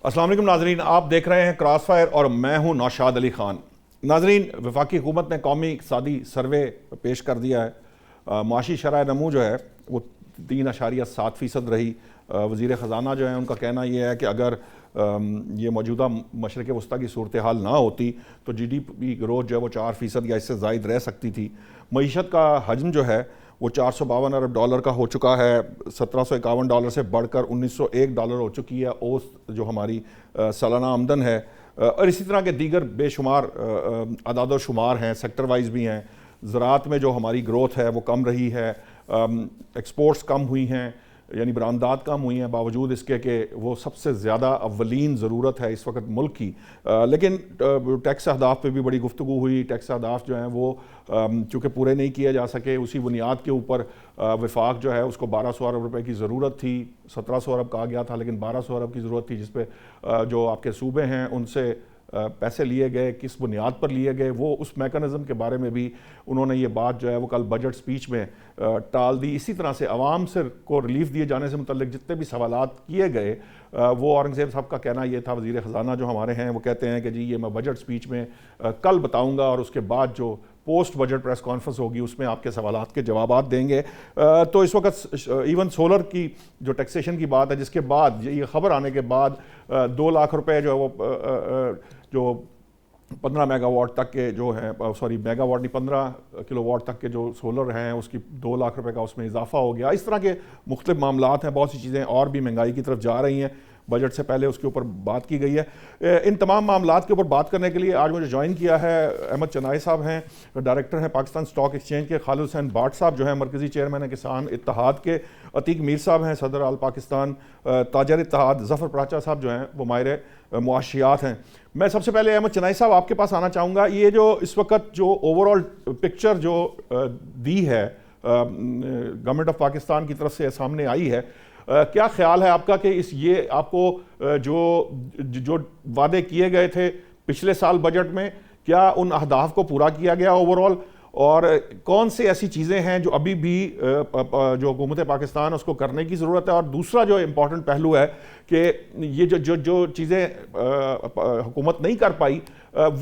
السلام علیکم ناظرین، آپ دیکھ رہے ہیں کراس فائر اور میں ہوں نوشاد علی خان۔ ناظرین، وفاقی حکومت نے قومی اقتصادی سروے پیش کر دیا ہے۔ معاشی شرح نمو جو ہے وہ 3.7% رہی۔ وزیر خزانہ جو ہیں ان کا کہنا یہ ہے کہ اگر یہ موجودہ مشرق وسطیٰ کی صورتحال نہ ہوتی تو جی ڈی پی گروتھ جو ہے وہ 4% یا اس سے زائد رہ سکتی تھی۔ معیشت کا حجم جو ہے وہ $452 ارب کا ہو چکا ہے، $1751 سے بڑھ کر $1901 ہو چکی ہے اوسط جو ہماری سالانہ آمدن ہے۔ اور اسی طرح کے دیگر بے شمار اعداد و شمار ہیں، سیکٹر وائز بھی ہیں۔ زراعت میں جو ہماری گروتھ ہے وہ کم رہی ہے، ایکسپورٹس کم ہوئی ہیں، یعنی برآمدات کم ہوئی ہیں، باوجود اس کے کہ وہ سب سے زیادہ اولین ضرورت ہے اس وقت ملک کی۔ لیکن ٹیکس اہداف پہ بھی بڑی گفتگو ہوئی۔ ٹیکس اہداف جو ہیں وہ چونکہ پورے نہیں کیے جا سکے، اسی بنیاد کے اوپر وفاق جو ہے اس کو 1200 ارب روپے کی ضرورت تھی۔ 1700 ارب کہا گیا تھا لیکن 1200 ارب کی ضرورت تھی، جس پہ جو آپ کے صوبے ہیں ان سے پیسے لیے گئے، کس بنیاد پر لیے گئے، وہ اس میکانزم کے بارے میں بھی انہوں نے یہ بات جو ہے وہ کل بجٹ سپیچ میں ٹال دی۔ اسی طرح سے عوام سے کو ریلیف دیے جانے سے متعلق جتنے بھی سوالات کیے گئے، وہ اورنگزیب صاحب کا کہنا یہ تھا، وزیر خزانہ جو ہمارے ہیں وہ کہتے ہیں کہ جی یہ میں بجٹ سپیچ میں کل بتاؤں گا، اور اس کے بعد جو پوسٹ بجٹ پریس کانفرنس ہوگی اس میں آپ کے سوالات کے جوابات دیں گے۔ تو اس وقت ایون سولر کی جو ٹیکسیشن کی بات ہے، جس کے بعد یہ خبر آنے کے بعد 2 لاکھ روپے جو ہے وہ جو 15 میگا واٹ تک کے جو ہیں، میگا واٹ نہیں 15 کلو واٹ تک کے جو سولر ہیں اس کی 2 لاکھ روپے کا اس میں اضافہ ہو گیا۔ اس طرح کے مختلف معاملات ہیں، بہت سی چیزیں اور بھی مہنگائی کی طرف جا رہی ہیں، بجٹ سے پہلے اس کے اوپر بات کی گئی ہے۔ ان تمام معاملات کے اوپر بات کرنے کے لیے آج مجھے جوائن کیا ہے احمد چنائی صاحب ہیں، ڈائریکٹر ہیں پاکستان سٹاک ایکسچینج کے، خالد حسین بٹ صاحب جو ہیں مرکزی چیئرمین ہیں کسان اتحاد کے، عتیق میر صاحب ہیں صدر آل پاکستان تاجر اتحاد، ظفر پراچا صاحب جو ہیں وہ ماہر معاشیات ہیں۔ میں سب سے پہلے احمد چنائی صاحب آپ کے پاس آنا چاہوں گا۔ یہ جو اس وقت جو اوور آل پکچر جو دی ہے گورنمنٹ آف پاکستان کی طرف سے سامنے آئی ہے، کیا خیال ہے آپ کا کہ یہ آپ کو جو وعدے کیے گئے تھے پچھلے سال بجٹ میں، کیا ان اہداف کو پورا کیا گیا اوور آل، اور کون سے ایسی چیزیں ہیں جو ابھی بھی جو حکومت پاکستان اس کو کرنے کی ضرورت ہے؟ اور دوسرا جو امپورٹنٹ پہلو ہے کہ یہ جو چیزیں حکومت نہیں کر پائی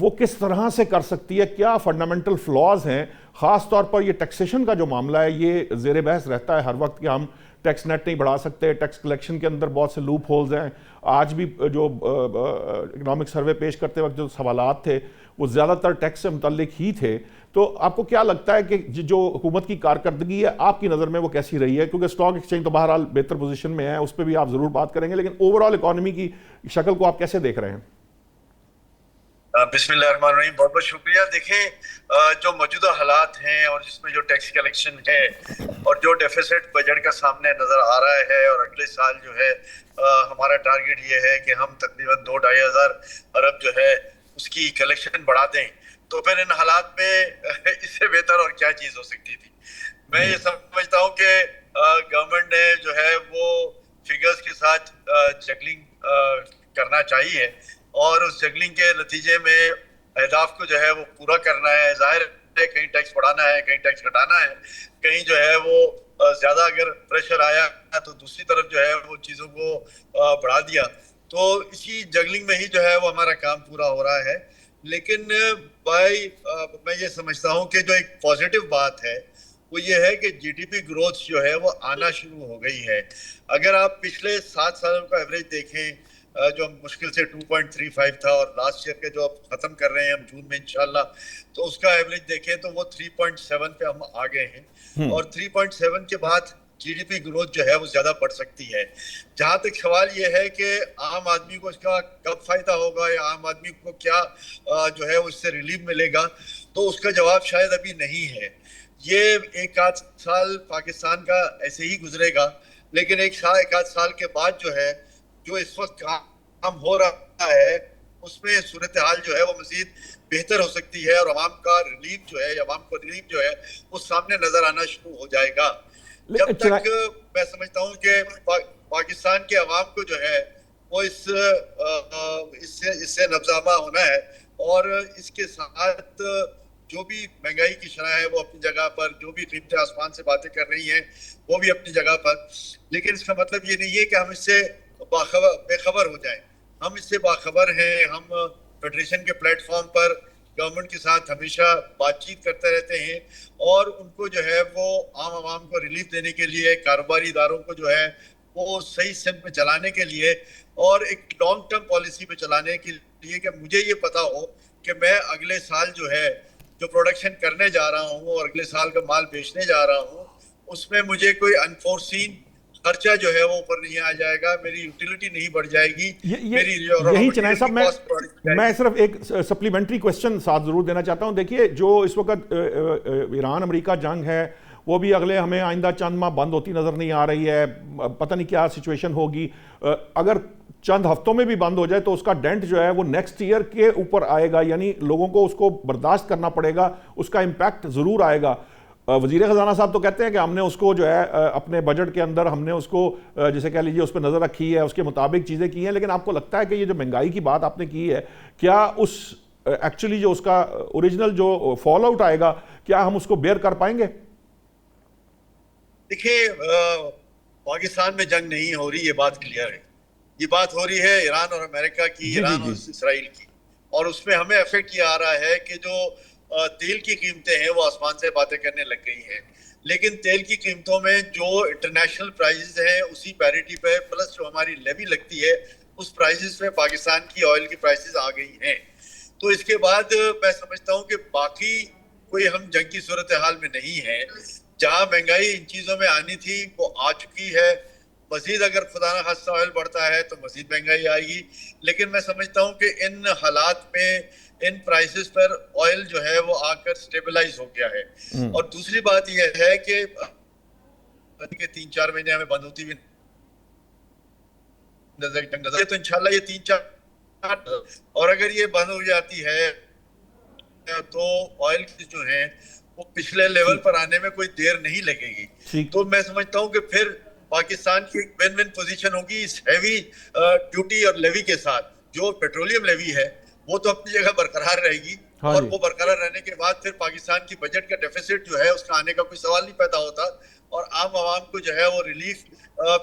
وہ کس طرح سے کر سکتی ہے، کیا فنڈامنٹل فلاز ہیں؟ خاص طور پر یہ ٹیکسیشن کا جو معاملہ ہے یہ زیر بحث رہتا ہے ہر وقت کہ ہم ٹیکس نیٹ نہیں بڑھا سکتے، ٹیکس کلیکشن کے اندر بہت سے لوپ ہولز ہیں۔ آج بھی جو اکنامک سروے پیش کرتے وقت جو سوالات تھے وہ زیادہ تر ٹیکس سے متعلق ہی تھے۔ تو آپ کو کیا لگتا ہے کہ جو حکومت کی کارکردگی ہے آپ کی نظر میں وہ کیسی رہی ہے؟ کیونکہ سٹاک ایکسچینج تو بہرحال بہتر پوزیشن میں ہے، اس پہ بھی آپ ضرور بات کریں گے، لیکن اوور آل اکانومی کی شکل کو آپ کیسے دیکھ رہے ہیں؟ بسم اللہ الرحمن الرحیم، بہت بہت شکریہ۔ دیکھیں جو موجودہ حالات ہیں اور جس میں جو ٹیکس کلیکشن ہے اور جو ڈیفیسٹ بجٹ کا سامنے نظر آ رہا ہے، اور اگلے سال جو ہے ہمارا ٹارگٹ یہ ہے کہ ہم تقریباً 2-2.5 ہزار ارب جو ہے اس کی کلیکشن بڑھا دیں، تو پھر ان حالات میں اس سے بہتر اور کیا چیز ہو سکتی تھی؟ میں یہ سمجھتا ہوں کہ گورنمنٹ نے جو ہے وہ فگرز کے ساتھ جگلنگ کرنا چاہیے، اور اس جگلنگ کے نتیجے میں اہداف کو جو ہے وہ پورا کرنا ہے۔ ظاہر ہے کہیں ٹیکس بڑھانا ہے، کہیں ٹیکس گھٹانا ہے، کہیں جو ہے وہ زیادہ اگر پریشر آیا تو دوسری طرف جو ہے وہ چیزوں کو بڑھا دیا، تو اسی جگلنگ میں ہی جو ہے وہ ہمارا کام پورا ہو رہا ہے۔ لیکن میں یہ سمجھتا ہوں کہ جو ایک پازیٹیو بات ہے وہ یہ ہے کہ جی ڈی پی گروتھ جو ہے وہ آنا شروع ہو گئی ہے۔ اگر آپ پچھلے 7 سالوں کا ایوریج دیکھیں جو مشکل سے 2.35 تھا، اور لاسٹ ایئر کے جو اب ختم کر رہے ہیں ہم جون میں انشاءاللہ، تو اس کا ایوریج دیکھیں تو وہ 3.7 پہ ہم آ گئے ہیں، اور 3.7 کے بعد جی ڈی پی گروتھ جو ہے وہ زیادہ بڑھ سکتی ہے۔ جہاں تک سوال یہ ہے کہ عام آدمی کو اس کا کب فائدہ ہوگا یا عام آدمی کو کیا جو ہے اس سے ریلیف ملے گا، تو اس کا جواب شاید ابھی نہیں ہے۔ یہ 1 آدھ سال پاکستان کا ایسے ہی گزرے گا، لیکن 1 آدھ سال کے بعد جو ہے جو اس وقت کام ہو رہا ہے اس میں صورتحال جو ہے وہ مزید بہتر ہو سکتی ہے، اور عوام کا ریلیف جو ہے، عوام کو ریلیف جو ہے وہ سامنے نظر آنا شروع ہو جائے گا۔ جب تک میں سمجھتا ہوں کہ پاکستان کے عوام کو جو ہے وہ اس سے نبضامہ ہونا ہے، اور اس کے ساتھ جو بھی مہنگائی کی شرح ہے وہ اپنی جگہ پر، جو بھی قیمتیں آسمان سے باتیں کر رہی ہیں وہ بھی اپنی جگہ پر، لیکن اس کا مطلب یہ نہیں ہے کہ ہم اس سے بے خبر ہو جائیں۔ ہم اس اس سے باخبر ہیں. ہم فیڈریشن کے پلیٹ فارم پر گورنمنٹ کے ساتھ ہمیشہ بات چیت کرتے رہتے ہیں اور ان کو جو ہے وہ عام عوام کو ریلیف دینے کے لیے, کاروباری اداروں کو جو ہے وہ صحیح سمت میں چلانے کے لیے اور ایک لانگ ٹرم پالیسی پہ چلانے کے لیے کہ مجھے یہ پتا ہو کہ میں اگلے سال جو ہے جو پروڈکشن کرنے جا رہا ہوں اور اگلے سال کا مال بیچنے جا رہا ہوں اس میں مجھے کوئی انفورسین خرچہ جو ہے وہ اوپر نہیں آ جائے گا, میری یوٹیلیٹی نہیں بڑھ جائے گی, میری یہی چنائے صاحب میں صرف ایک سپلیمنٹری کوسچن ساتھ ضرور دینا چاہتا ہوں. دیکھیے جو اس وقت ایران امریکہ جنگ ہے وہ بھی اگلے ہمیں آئندہ چند ماہ بند ہوتی نظر نہیں آ رہی ہے, پتہ نہیں کیا سچویشن ہوگی. اگر چند ہفتوں میں بھی بند ہو جائے تو اس کا ڈینٹ جو ہے وہ نیکسٹ ایئر کے اوپر آئے گا, یعنی لوگوں کو اس کو برداشت کرنا پڑے گا, اس کا امپیکٹ ضرور آئے گا. وزیر خزانہ صاحب تو کہتے ہیں کہ ہم نے اس کو جو ہے اپنے بجٹ کے اندر ہم نے اس کو جسے کہہ لیجیے اس پہ نظر رکھی ہے, اس کے مطابق چیزیں کی ہیں. لیکن آپ کو لگتا ہے کہ یہ جو مہنگائی کی بات آپ نے کی ہے, کیا اس ایکچولی جو اس کا اوریجنل جو فال آؤٹ آئے گا کیا ہم اس کو بیئر کر پائیں گے؟ دیکھیے پاکستان میں جنگ نہیں ہو رہی, یہ بات کلیئر ہے. یہ بات ہو رہی ہے ایران اور امریکہ کی, ایران اور اسرائیل کی, اور اس میں ہمیں افیکٹ یہ آ رہا ہے کہ جو تیل کی قیمتیں ہیں وہ آسمان سے باتیں کرنے لگ گئی ہیں. لیکن تیل کی قیمتوں میں جو انٹرنیشنل پرائزز ہیں اسی پیریٹی پہ پلس جو ہماری لیوی لگتی ہے اس پرائزز پہ پاکستان کی آئل کی پرائزز آ گئی ہیں. تو اس کے بعد میں سمجھتا ہوں کہ باقی کوئی ہم جنگ کی صورتحال میں نہیں ہے. جہاں مہنگائی ان چیزوں میں آنی تھی وہ آ چکی ہے. مزید اگر خدا نہ خواستہ آئل بڑھتا ہے تو مزید مہنگائی آئے گی. لیکن میں سمجھتا ہوں کہ ان حالات میں ان پرائسز پر آئل جو ہے وہ آ کر سٹیبلائز ہو گیا ہے. اور دوسری بات یہ ہے کہ 3-4 مہینے ہمیں بند ہوتی ہوئی نظر تو انشاءاللہ یہ 3-4 اور اگر یہ بند ہو جاتی ہے تو آئل جو ہیں وہ پچھلے لیول پر آنے میں کوئی دیر نہیں لگے گی. تو میں سمجھتا ہوں کہ پھر پاکستان کی ایک ون ون پوزیشن ہوگی اس ہیوی ڈیوٹی اور لیوی کے ساتھ. جو پیٹرولیم لیوی ہے وہ تو اپنی جگہ برقرار رہے گی اور وہ برقرار رہنے کے بعد پھر پاکستان کی بجٹ کا ڈیفیسٹ جو ہے اس کا آنے کا کوئی سوال نہیں پیدا ہوتا اور عام عوام کو جو ہے وہ ریلیف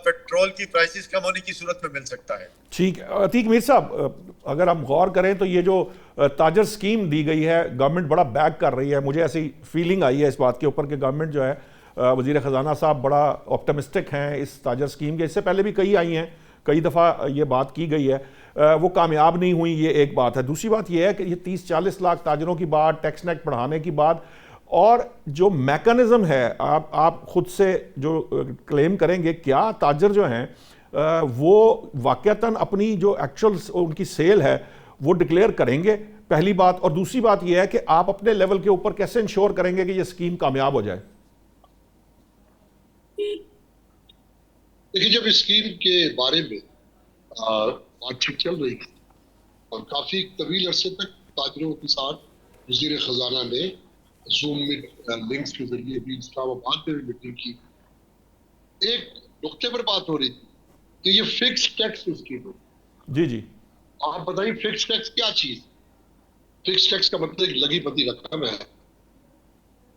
پیٹرول کی پرائسز کم ہونے کی صورت میں مل سکتا ہے. ٹھیک ہے. عتیق میر صاحب اگر ہم غور کریں تو یہ جو تاجر سکیم دی گئی ہے گورنمنٹ بڑا بیک کر رہی ہے, مجھے ایسی فیلنگ آئی ہے اس بات کے اوپر کہ گورنمنٹ جو ہے وزیر خزانہ صاحب بڑا آپٹمسٹک ہیں اس تاجر سکیم کے. اس سے پہلے بھی کئی آئی ہیں, کئی دفعہ یہ بات کی گئی ہے, وہ کامیاب نہیں ہوئی, یہ ایک بات ہے. دوسری بات یہ ہے کہ یہ 30-40 لاکھ تاجروں کی بات, ٹیکس نیٹ بڑھانے کی بات اور جو میکانزم ہے آپ خود سے جو کلیم کریں گے, کیا تاجر جو ہیں وہ واقعتاً اپنی جو ایکچوئل ان کی سیل ہے وہ ڈکلیئر کریں گے, پہلی بات. اور دوسری بات یہ ہے کہ آپ اپنے لیول کے اوپر کیسے انشور کریں گے کہ یہ سکیم کامیاب ہو جائے؟ دیکھیے جب اسکیم کے بارے میں بات چیت چل رہی تھی اور کافی طویل عرصے تک تاجروں کے ساتھ وزیر خزانہ نے زوم لنکس کے ذریعے بھی اسلام آباد میں بھی میٹنگ کی, ایک نقطے پر بات ہو رہی تھی کہ یہ فکس ٹیکس اسکیم ہے. جی آپ بتائیے فکس ٹیکس کیا چیز؟ فکس ٹیکس کا مطلب ایک لگی پتی رقم ہے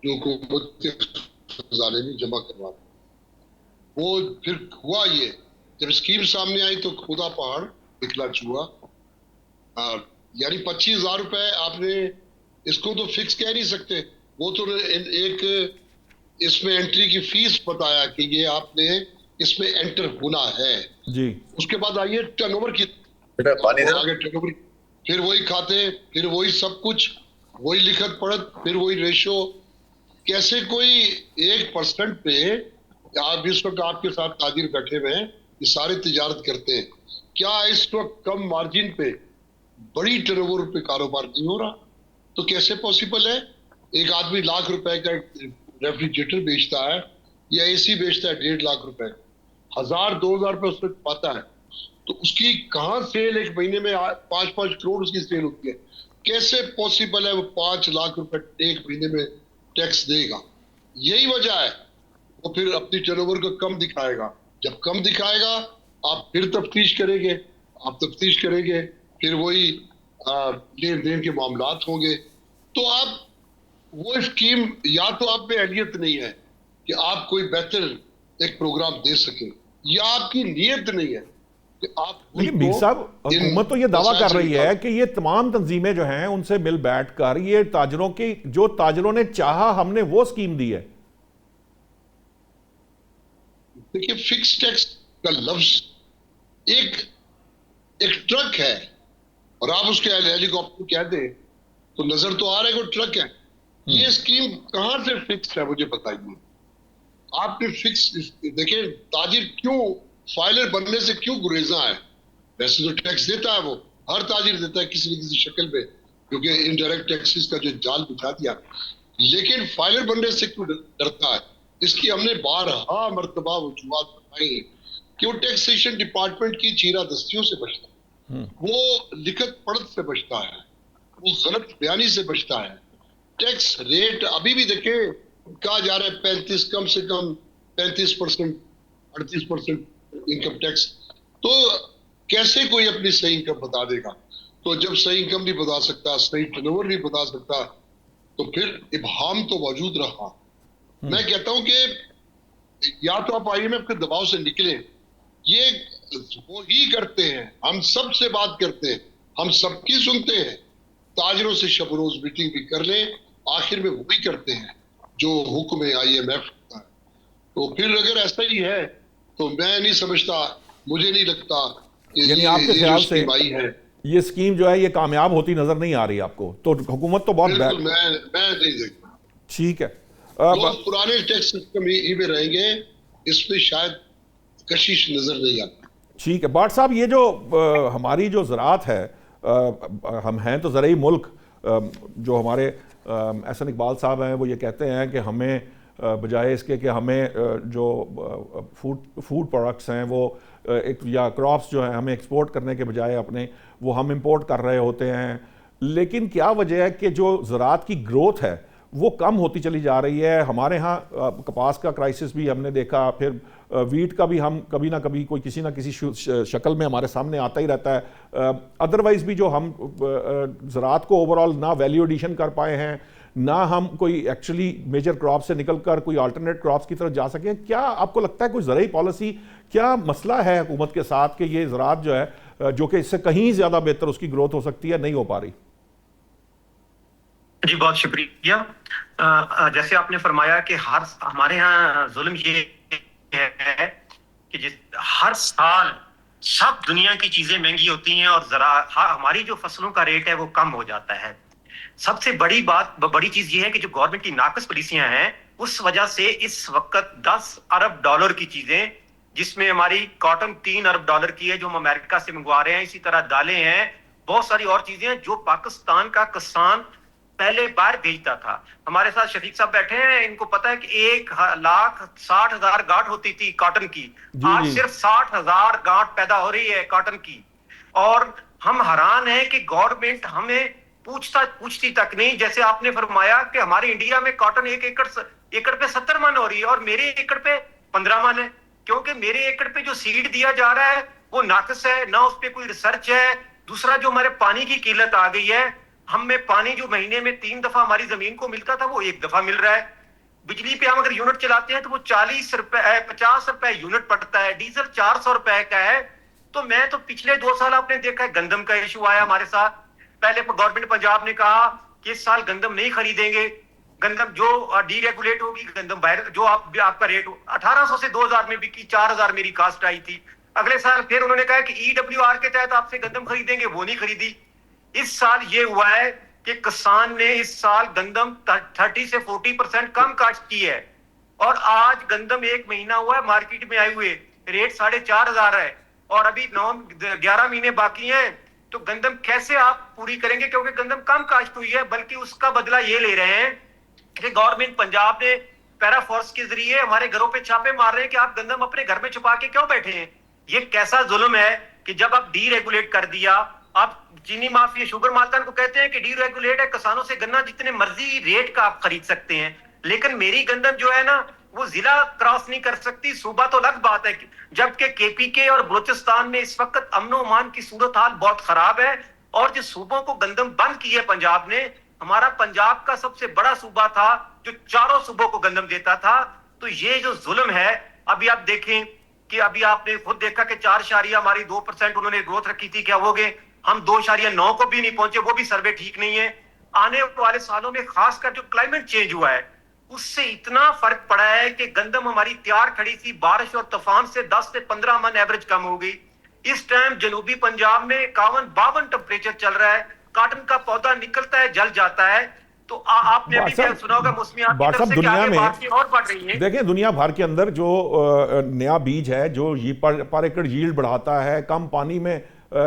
جو حکومت کے خزانے میں جمع کروا. وہ پھر ہوا یہ جب اسکیم سامنے آئی تو خدا پہاڑ نکلا چوہا, یعنی 25,000 روپے آپ نے اس کو تو فکس کہہ نہیں سکتے. وہ تو ایک اس میں انٹری کی فیس بتایا کہ یہ آپ نے اس میں انٹر ہونا ہے. جی اس کے بعد آئیے ٹرن اوور کی آگے ٹرن اوور, پھر وہی کھاتے, پھر وہی سب کچھ, وہی لکھت پڑھت, پھر وہی ریشو. کیسے کوئی 1% پہ آپ اس وقت آپ کے ساتھ تاجر بیٹھے ہوئے ہیں یہ سارے تجارت کرتے ہیں, کیا اس وقت کم مارجن پہ بڑی ٹرن اوور پہ کاروبار نہیں ہو رہا؟ تو کیسے پاسبل ہے؟ ایک آدمی لاکھ روپے کا ریفریجریٹر بیچتا ہے یا اے سی بیچتا ہے 1.5 لاکھ روپے, 1,000-2,000 روپے اس وقت پاتا ہے, تو اس کی کہاں سیل ایک مہینے میں 5-5 کروڑ اس کی سیل ہوتی ہے؟ کیسے پاسبل ہے وہ 5 لاکھ روپے ایک مہینے میں ٹیکس دے گا؟ یہی وجہ ہے وہ پھر اپنی ٹرن اوور کو کم دکھائے گا. جب کم دکھائے گا آپ پھر تفتیش کریں گے, پھر وہی لین دین کے معاملات ہوں گے. تو آپ وہ اسکیم یا تو آپ میں اہلیت نہیں ہے کہ آپ کوئی بہتر ایک پروگرام دے سکیں, یا آپ کی نیت نہیں ہے کہ آپ لیکن میر صاحب حکومت تو یہ دعویٰ کر رہی ہے کہ یہ تمام تنظیمیں جو ہیں ان سے مل بیٹھ کر یہ تاجروں کی جو تاجروں نے چاہا ہم نے وہ سکیم دی ہے. دیکھیے فکس ٹیکس کا لفظ ایک ٹرک ہے اور آپ اس کے ہیلی کاپٹر کہہ دیں تو نظر تو آ رہا ہے کہ ٹرک ہے. یہ اسکیم کہاں سے فکس ہے مجھے بتائیے. آپ نے فکس دیکھیں تاجر کیوں فائلر بننے سے کیوں گریزاں ہے. ویسے تو ٹیکس دیتا ہے وہ ہر تاجر دیتا ہے کسی نہ کسی شکل میں کیونکہ انڈائریکٹ ٹیکسز کا جو جال بچھا دیا. لیکن فائلر بننے سے کیوں ڈرتا ہے. اس کی ہم نے بارہا مرتبہ وجوہات بتائی ہیں کہ وہ ٹیکسیشن ڈپارٹمنٹ کی چیرہ دستیوں سے بچتا ہے, وہ لکھت پڑھت سے بچتا ہے, وہ غلط بیانی سے بچتا ہے. ٹیکس ریٹ ابھی بھی دیکھیں کہا جا رہا ہے 35 کم سے کم 35% 38% انکم ٹیکس. تو کیسے کوئی اپنی صحیح انکم بتا دے گا. تو جب صحیح انکم نہیں بتا سکتا, صحیح ٹرن اوور نہیں بتا سکتا, تو پھر ابہام تو موجود رہا. میں کہتا ہوں کہ یا تو آپ آئی ایم ایف کے دباؤ سے نکلیں. یہ وہ ہی کرتے ہیں, ہم سب سے بات کرتے ہیں, ہم سب کی سنتے ہیں, تاجروں سے شب روز میٹنگ بھی کر لیں, آخر میں وہی کرتے ہیں جو حکم آئی ایم ایف کا ہے. تو پھر اگر ایسا ہی ہے تو میں نہیں سمجھتا, مجھے نہیں لگتا کہ یعنی آپ کے خیال سے یہ اسکیم جو ہے یہ کامیاب ہوتی نظر نہیں آ رہی آپ کو. تو حکومت تو بہت بالکل میں نہیں دیکھتا. ٹھیک ہے, پرانے ٹیکس سسٹم ہی میں رہیں گے, اس پہ شاید کشش نظر نہیں آتی. ٹھیک ہے. بٹ صاحب یہ جو ہماری جو زراعت ہے, ہم ہیں تو زرعی ملک, جو ہمارے احسن اقبال صاحب ہیں وہ یہ کہتے ہیں کہ ہمیں بجائے اس کے کہ ہمیں جو فوڈ پروڈکٹس ہیں وہ یا کراپس جو ہیں ہمیں ایکسپورٹ کرنے کے بجائے اپنے وہ ہم امپورٹ کر رہے ہوتے ہیں. لیکن کیا وجہ ہے کہ جو زراعت کی گروتھ ہے وہ کم ہوتی چلی جا رہی ہے. ہمارے ہاں کپاس کا کرائسس بھی ہم نے دیکھا, پھر ویٹ کا بھی ہم کبھی نہ کبھی کوئی کسی نہ کسی شکل میں ہمارے سامنے آتا ہی رہتا ہے. ادروائز بھی جو ہم زراعت کو اوورآل نہ ویلیو ایڈیشن کر پائے ہیں, نہ ہم کوئی ایکچولی میجر کراپ سے نکل کر کوئی آلٹرنیٹ کراپس کی طرف جا سکیں. کیا آپ کو لگتا ہے کوئی زرعی پالیسی, کیا مسئلہ ہے حکومت کے ساتھ کہ یہ زراعت جو ہے جو کہ اس سے کہیں زیادہ بہتر اس کی گروتھ ہو سکتی ہے, نہیں ہو پا رہی؟ جی بہت شکریہ. جیسے آپ نے فرمایا کہ ہمارے ہاں ظلم یہ ہے کہ ہر سال سب دنیا کی چیزیں مہنگی ہوتی ہیں اور ہماری جو فصلوں کا ریٹ ہے وہ کم ہو جاتا ہے. سب سے بڑی چیز یہ ہے کہ جو گورنمنٹ کی ناقص پالیسیاں ہیں اس وجہ سے اس وقت $10 ارب کی چیزیں, جس میں ہماری کاٹن $3 ارب کی ہے جو ہم امریکہ سے منگوا رہے ہیں, اسی طرح دالیں ہیں, بہت ساری اور چیزیں ہیں جو پاکستان کا کسان پہلے باہر بھیجتا تھا. ہمارے ساتھ شفیق صاحب بیٹھے ہیں, ان کو پتا ہے کہ 1,60,000 گاٹ ہوتی تھی کاٹن کی, آج صرف 60,000 گاٹ پیدا ہو رہی ہے کاٹن کی. اور ہم حیران ہیں کہ گورنمنٹ ہمیں پوچھتی تک نہیں. جیسے آپ نے فرمایا کہ ہمارے انڈیا میں کاٹن 1 ایکڑ پہ 70 من ہو رہی ہے اور میرے ایکڑ پہ 15 من ہے, کیونکہ میرے ایکڑ پہ جو سیڈ دیا جا رہا ہے وہ ناقص ہے, نہ اس پہ کوئی ریسرچ ہے. دوسرا جو ہمارے پانی کی قلت آ گئی ہے, ہم میں پانی جو مہینے میں 3 دفعہ ہماری زمین کو ملتا تھا وہ 1 دفعہ مل رہا ہے. بجلی پہ ہم اگر یونٹ چلاتے ہیں تو وہ 50 روپے یونٹ پڑتا ہے, ڈیزل 400 روپے کا ہے. تو میں تو پچھلے 2 سال آپ نے دیکھا ہے گندم کا ایشو آیا ہمارے ساتھ. پہلے گورنمنٹ پنجاب نے کہا کہ اس سال گندم نہیں خریدیں گے, گندم جو ڈی ریگولیٹ ہوگی گندم باہر, جو آپ کا ریٹ 1800 سے 2000 میں بکی, 4000 میری کاسٹ آئی تھی. اگلے سال پھر انہوں نے کہا کہ EWR کے تحت آپ سے گندم خریدیں گے, وہ نہیں خریدی. اس سال یہ ہوا ہے کہ کسان نے اس سال گندم 30 سے 40% کم کاشت کی ہے, اور آج گندم 1 مہینہ ہوا ہے مارکیٹ میں آئے ہوئے, ریٹ 4,500 ہے, اور ابھی 11 مہینے باقی ہیں. تو گندم کیسے آپ پوری کریں گے, کیونکہ گندم کم کاشت ہوئی ہے. بلکہ اس کا بدلہ یہ لے رہے ہیں کہ گورنمنٹ پنجاب نے پیرا فورس کے ذریعے ہمارے گھروں پہ چھاپے مار رہے ہیں کہ آپ گندم اپنے گھر میں چھپا کے کیوں بیٹھے ہیں. یہ کیسا ظلم ہے کہ جب آپ ڈی ریگولیٹ کر دیا, آپ چینی مافیا شوگر مارکن کو کہتے ہیں کہ ڈی ریگولیٹ ہے, کسانوں سے گنا جتنے مرضی ریٹ کا آپ خرید سکتے ہیں, لیکن میری گندم جو ہے نا وہ ضلع کراس نہیں کر سکتی, صوبہ تو الگ بات ہے. جبکہ KPK اور بلوچستان میں اس وقت امن و امان کی صورتحال بہت خراب ہے, اور جس صوبوں کو گندم بند کی ہے پنجاب نے, ہمارا پنجاب کا سب سے بڑا صوبہ تھا جو 4 صوبوں کو گندم دیتا تھا. تو یہ جو ظلم ہے, ابھی آپ دیکھیں کہ ابھی آپ نے خود دیکھا کہ 4% ہماری 2% انہوں نے گروتھ رکھی تھی, کیا ہو گئے ہم 2.9 کو بھی نہیں پہنچے, وہ بھی سروے ٹھیک نہیں ہے. آنے والے سالوں میں خاص کر جو کلائمیٹ چینج ہوا ہے اس سے اتنا فرق پڑا ہے کہ گندم ہماری تیار کھڑی تھی, بارش اور طوفان سے 10 سے 15 من ایوریج کم ہو گئی. اس ٹائم جنوبی پنجاب میں 51-52 ٹمپریچر چل رہا ہے, کاٹن کا پودا نکلتا ہے جل جاتا ہے. تو آپ نے ابھی سنا ہوگا موسمیات کی طرف سے کہ آگے بارشیں اور بڑھ رہی ہیں. دیکھیں دنیا بھر کے اندر جو نیا بیج ہے جو پر ایکڑ ییلڈ بڑھاتا ہے, کم پانی میں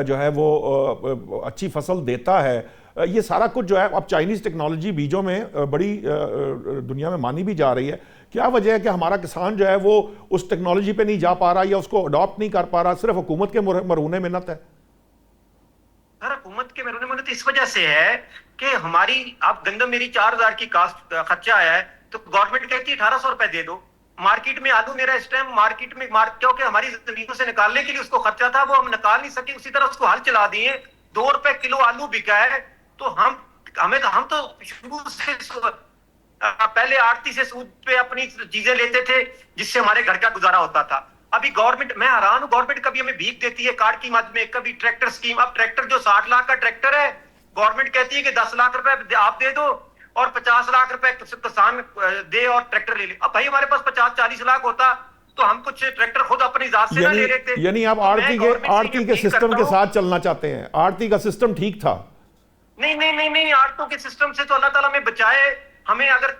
جو ہے وہ اچھی فصل دیتا ہے, یہ سارا کچھ جو ہے اب چائنیز ٹیکنالوجی بیجوں میں بڑی دنیا میں مانی بھی جا رہی ہے. کیا وجہ ہے کہ ہمارا کسان جو ہے وہ اس ٹیکنالوجی پہ نہیں جا پا رہا یا اس کو اڈاپٹ نہیں کر پا رہا, صرف حکومت کے مرہون منت ہے؟ سر حکومت کے مرہون منت اس وجہ سے ہے کہ ہماری اب گندم میری 4000 کی کاسٹ خرچہ آیا ہے تو گورنمنٹ کہتی ہے 1800 روپے دے دو. مارکیٹ میں آلو میرا اس ٹائم مارکیٹ میں کیونکہ ہماری زمینوں سے نکالنے کے لیے اس کو خرچہ تھا وہ ہم نکال نہیں سکے, اسی طرح اس کو ہل چلا دیے, 2 روپے کلو آلو بکا ہے. تو ہم تو شروع سے پہلے آڑتی سے سود پہ اپنی چیزیں لیتے تھے جس سے ہمارے گھر کا گزارا ہوتا تھا. ابھی گورنمنٹ, میں حیران ہوں, گورنمنٹ کبھی ہمیں بھیک دیتی ہے کارڈ کی مد میں, کبھی ٹریکٹر سکیم. اب ٹریکٹر جو 60 لاکھ کا ٹریکٹر ہے گورنمنٹ کہتی ہے کہ 10 لاکھ روپے آپ دے دو اور 50 لاکھ روپے کسان دے اور ٹریکٹر لے لے. اب بھائی ہمارے پاس 50-40 لاکھ ہوتا تو ہم کچھ ٹریکٹر خود اپنی ذات سے نہ لے لیتے. یعنی آپ آڑتی کے سسٹم کے ساتھ چلنا چاہتے ہیں؟ آڑتی کا سسٹم ٹھیک تھا؟ نہیں, آڑتوں کے سسٹم سے تو اللہ تعالیٰ میں بچائے. ہمیں اگر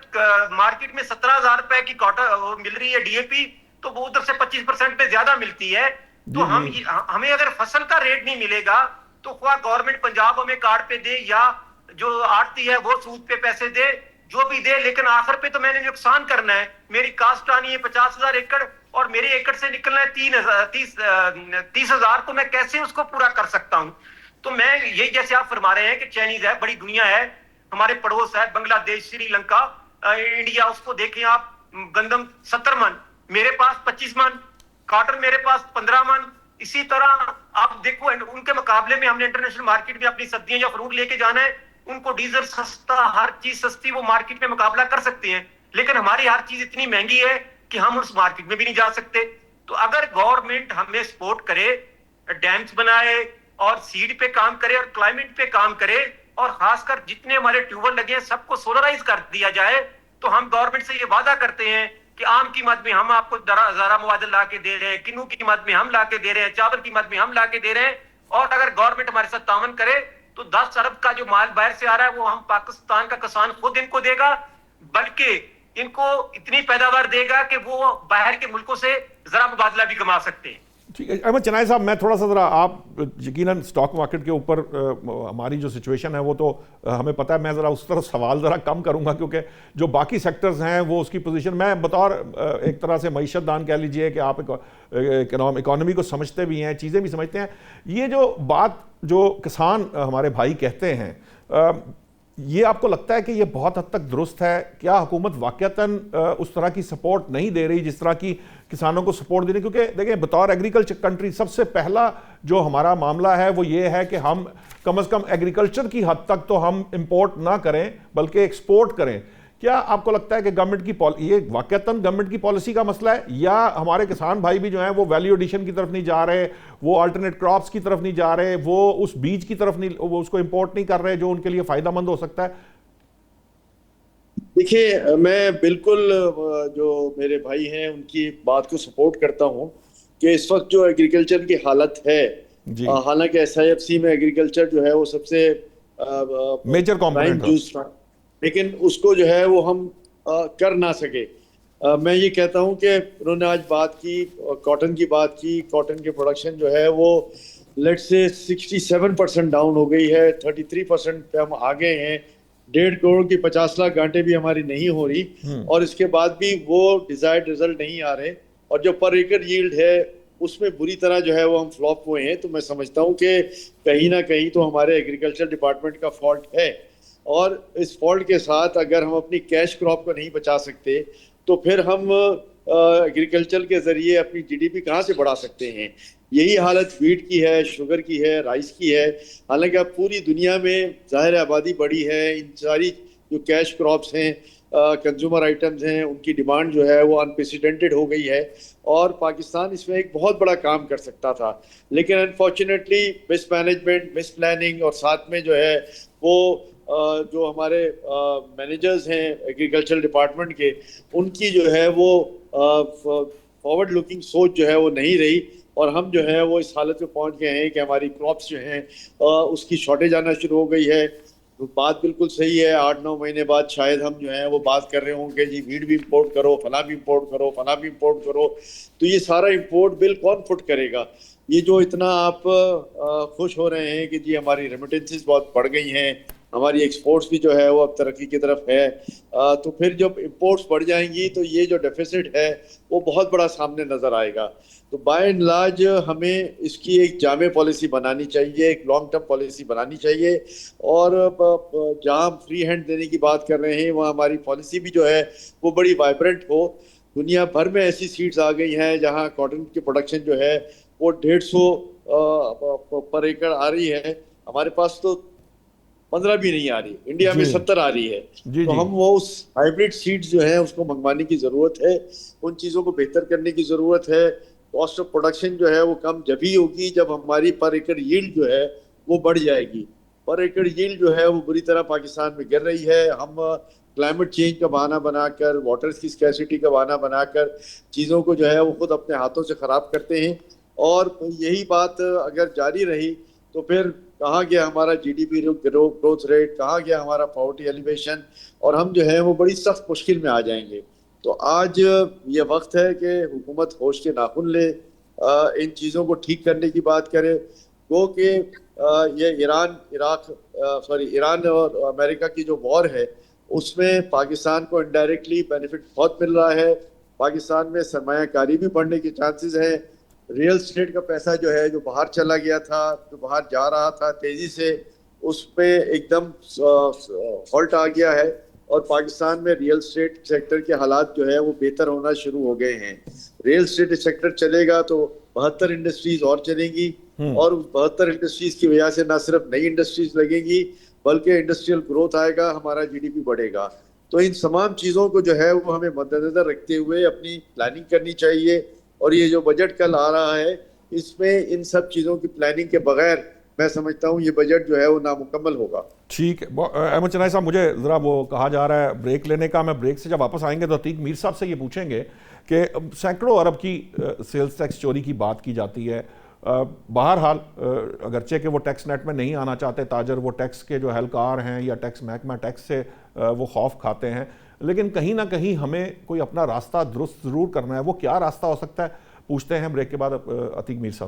مارکیٹ میں 17,000 روپے کی کاٹن مل رہی ہے ڈی اے پی تو وہ ادھر سے 25% پہ زیادہ ملتی ہے. تو ہمیں اگر فصل کا ریٹ نہیں ملے گا تو خواہ گورنمنٹ پنجاب ہمیں کارڈ پہ دے یا جو آڑتی ہے وہ سود پہ پیسے دے, جو بھی دے, لیکن آخر پہ تو میں نے نقصان کرنا ہے. میری کاسٹ آنی ہے 50,000 ایکڑ اور میرے ایکڑ سے نکلنا ہے 30,000, تو میں کیسے اس کو پورا کر سکتا ہوں؟ تو میں یہ جیسے آپ فرما رہے ہیں کہ چائنیز ہے, بڑی دنیا ہے, ہمارے پڑوس ہے بنگلہ دیش, سری لنکا, انڈیا, اس کو دیکھیں آپ, گندم 70 من, میرے پاس 25 من, کاٹن میرے پاس 15 من. اسی طرح آپ دیکھو ان کے مقابلے میں ہم نے انٹرنیشنل مارکیٹ میں اپنی سبزیاں یا فروٹ لے کے جانا ہے, ان کو ڈیزل سستا, ہر چیز سستی, وہ مارکیٹ میں مقابلہ کر سکتے ہیں, لیکن ہماری ہر چیز اتنی مہنگی ہے کہ ہم اس مارکیٹ میں بھی نہیں جا سکتے. تو اگر گورنمنٹ ہمیں سپورٹ کرے, ڈیمز بنائے اور سیڈ پہ کام کرے اور کلائمیٹ پہ کام کرے, اور خاص کر جتنے ہمارے ٹیوبل لگے ہیں سب کو سولرائز کر دیا جائے, تو ہم گورنمنٹ سے یہ وعدہ کرتے ہیں کہ عام قیمت میں ہم آپ کو زارا مواد لا کے دے رہے ہیں, کنو کی قیمت میں ہم لا کے دے رہے ہیں, چاول کی قیمت میں ہم لا کے دے رہے ہیں. اور اگر گورنمنٹ ہمارے ساتھ تعاون کرے تو 10 ارب کا جو مال باہر سے آ رہا ہے وہ ہم پاکستان کا کسان خود ان کو دے گا, بلکہ ان کو اتنی پیداوار دے گا کہ وہ باہر کے ملکوں سے ذرا مبادلہ بھی کما سکتے ہیں. ٹھیک ہے احمد چنائے صاحب, میں تھوڑا سا ذرا, آپ یقیناً سٹاک مارکیٹ کے اوپر ہماری جو سچویشن ہے وہ تو ہمیں پتہ ہے, میں ذرا اس طرح سوال ذرا کم کروں گا کیونکہ جو باقی سیکٹرز ہیں وہ اس کی پوزیشن, میں بطور ایک طرح سے معیشت دان کہہ لیجئے کہ آپ اکانومی کو سمجھتے بھی ہیں, چیزیں بھی سمجھتے ہیں. یہ جو بات جو کسان ہمارے بھائی کہتے ہیں, یہ آپ کو لگتا ہے کہ یہ بہت حد تک درست ہے؟ کیا حکومت واقعتاً اس طرح کی سپورٹ نہیں دے رہی جس طرح کی کسانوں کو سپورٹ دے رہی؟ کیونکہ دیکھیں بطور ایگریکلچر کنٹری سب سے پہلا جو ہمارا معاملہ ہے وہ یہ ہے کہ ہم کم از کم ایگریکلچر کی حد تک تو ہم امپورٹ نہ کریں بلکہ ایکسپورٹ کریں. کیا آپ کو لگتا ہے کہ گورنمنٹ کی یہ واقعتاً گورنمنٹ کی پالیسی کا مسئلہ ہے, یا ہمارے کسان بھائی بھی جو ہیں وہ ویلیو ایڈیشن کی طرف نہیں جا رہے, وہ الٹرنیٹ کراپس کی طرف نہیں جا رہے, وہ اس بیج کی طرف نہیں, وہ اس کو امپورٹ نہیں کر رہے جو ان کے لیے فائدہ مند ہو سکتا ہے؟ دیکھیے میں بالکل جو میرے بھائی ہیں ان کی بات کو سپورٹ کرتا ہوں کہ اس وقت جو ایگریکلچر کی حالت ہے, حالانکہ SIFC میں ایگریکلچر جو ہے وہ سب سے میجر کمپوننٹ ہے, لیکن اس کو جو ہے وہ ہم کر نہ سکے. میں یہ کہتا ہوں کہ انہوں نے آج بات کی, کاٹن کی بات کی, کاٹن کی پروڈکشن جو ہے وہ لیٹ سے 67% ڈاؤن ہو گئی ہے, 33% پہ ہم آگے ہیں, 1.5 کروڑ کی 50 لاکھ گانٹیں بھی ہماری نہیں ہو رہی, اور اس کے بعد بھی وہ ڈیزائرڈ رزلٹ نہیں آ رہے, اور جو پر ایکڑ ییلڈ ہے اس میں بری طرح جو ہے وہ ہم فلاپ ہوئے ہیں. تو میں سمجھتا ہوں کہ کہیں نہ کہیں تو ہمارے ایگریکلچر ڈپارٹمنٹ کا فالٹ ہے, اور اس فالٹ کے ساتھ اگر ہم اپنی کیش کراپ کو نہیں بچا سکتے تو پھر ہم ایگریکلچر کے ذریعے اپنی GDP کہاں سے بڑھا سکتے ہیں. یہی حالت ویٹ کی ہے, شوگر کی ہے, رائس کی ہے. حالانکہ اب پوری دنیا میں ظاہر آبادی بڑھی ہے, ان ساری جو کیش کراپس ہیں کنزیومر آئٹمز ہیں ان کی ڈیمانڈ جو ہے وہ انپریسیڈنٹڈ ہو گئی ہے اور پاکستان اس میں ایک بہت بڑا کام کر سکتا تھا، لیکن انفارچونیٹلی مس مینجمنٹ، مس پلاننگ اور ساتھ میں جو ہے وہ جو ہمارے مینیجرز ہیں ایگریکلچر ڈپارٹمنٹ کے، ان کی جو ہے وہ فارورڈ لوکنگ سوچ جو ہے وہ نہیں رہی اور ہم جو ہے وہ اس حالت میں پہنچ گئے ہیں کہ ہماری کراپس جو ہیں اس کی شارٹیج آنا شروع ہو گئی ہے۔ بات بالکل صحیح ہے، 8-9 مہینے بعد شاید ہم جو ہیں وہ بات کر رہے ہوں کہ جی ویٹ بھی امپورٹ کرو، فلاں بھی امپورٹ کرو، فلاں بھی امپورٹ کرو، تو یہ سارا امپورٹ بل کون فٹ کرے گا؟ یہ جو اتنا آپ خوش ہو رہے ہیں کہ جی ہماری ریمیٹنسز بہت بڑھ گئی ہیں، ہماری ایکسپورٹس بھی جو ہے وہ اب ترقی کی طرف ہے، تو پھر جب امپورٹس بڑھ جائیں گی تو یہ جو ڈیفیسٹ ہے وہ بہت بڑا سامنے نظر آئے گا۔ تو بائی اینڈ لارج ہمیں اس کی ایک جامع پالیسی بنانی چاہیے، ایک لانگ ٹرم پالیسی بنانی چاہیے، اور جہاں ہم فری ہینڈ دینے کی بات کر رہے ہیں وہاں ہماری پالیسی بھی جو ہے وہ بڑی وائبرنٹ ہو۔ دنیا بھر میں ایسی سیڈز آ گئی ہیں جہاں کاٹن کی پروڈکشن جو ہے وہ 150 پر ایکڑ آ رہی ہے، ہمارے پاس تو 15 بھی نہیں آ رہی، انڈیا میں 70 آ رہی ہے۔ تو ہم وہ اس ہائیبریڈ سیڈز جو ہیں اس کو منگوانے کی ضرورت ہے، ان چیزوں کو بہتر کرنے کی ضرورت ہے۔ کاسٹ آف پروڈکشن جو ہے وہ کم جبھی ہوگی جب ہماری پر ایکڑ ییلڈ جو ہے وہ بڑھ جائے گی۔ پر ایکڑ ییلڈ جو ہے وہ بری طرح پاکستان میں گر رہی ہے۔ ہم کلائمیٹ چینج کا بہانہ بنا کر، واٹر کی اسکیسٹی کا بہانہ بنا کر چیزوں کو جو ہے وہ خود اپنے ہاتھوں سے خراب کرتے ہیں، اور یہی بات اگر جاری رہی تو پھر کہاں گیا ہمارا G D P growth rate, کہاں گیا ہمارا پاورٹی ایلیویشن، اور ہم جو ہے وہ بڑی سخت مشکل میں آ جائیں گے۔ تو آج یہ وقت ہے کہ حکومت ہوش کے ناخن لے، ان چیزوں کو ٹھیک کرنے کی بات کرے۔ گو کہ یہ ایران اور امریکہ کی جو وار ہے اس میں پاکستان کو انڈائریکٹلی بینیفٹ بہت مل رہا ہے، پاکستان میں سرمایہ کاری بھی بڑھنے کے چانسز ہیں۔ ریئل اسٹیٹ کا پیسہ جو ہے جو باہر چلا گیا تھا، جو باہر جا رہا تھا تیزی سے، اس پہ ایک دم ہالٹ آ گیا ہے، اور پاکستان میں ریئل اسٹیٹ سیکٹر کے حالات جو ہے وہ بہتر ہونا شروع ہو گئے ہیں۔ ریئل اسٹیٹ سیکٹر چلے گا تو 72 انڈسٹریز اور چلیں گی، اور اس 72 انڈسٹریز کی وجہ سے نہ صرف نئی انڈسٹریز لگیں گی بلکہ انڈسٹریل گروتھ آئے گا، ہمارا جی ڈی پی بڑھے گا۔ تو ان تمام چیزوں کو جو ہے وہ ہمیں مد نظر رکھتے ہوئے اپنی پلاننگ کرنی چاہیے، اور یہ جو بجٹ کل آ رہا ہے اس میں ان سب چیزوں کی پلاننگ کے بغیر میں سمجھتا ہوں یہ بجٹ جو ہے وہ نامکمل ہوگا۔ ٹھیک ہے احمد چنائی صاحب، مجھے ذرا وہ کہا جا رہا ہے بریک لینے کا، میں بریک سے جب واپس آئیں گے تو عتیق میر صاحب سے یہ پوچھیں گے کہ سینکڑوں ارب کی سیلز ٹیکس چوری کی بات کی جاتی ہے، بہرحال اگرچہ کہ وہ ٹیکس نیٹ میں نہیں آنا چاہتے تاجر، وہ ٹیکس کے جو اہلکار ہیں یا ٹیکس محکمہ ٹیکس سے وہ خوف کھاتے ہیں، لیکن کہیں نہ کہیں ہمیں کوئی اپنا راستہ درست ضرور کرنا ہے۔ وہ کیا راستہ ہو سکتا ہے؟ پوچھتے ہیں بریک کے بعد عتیق میر صاحب سے۔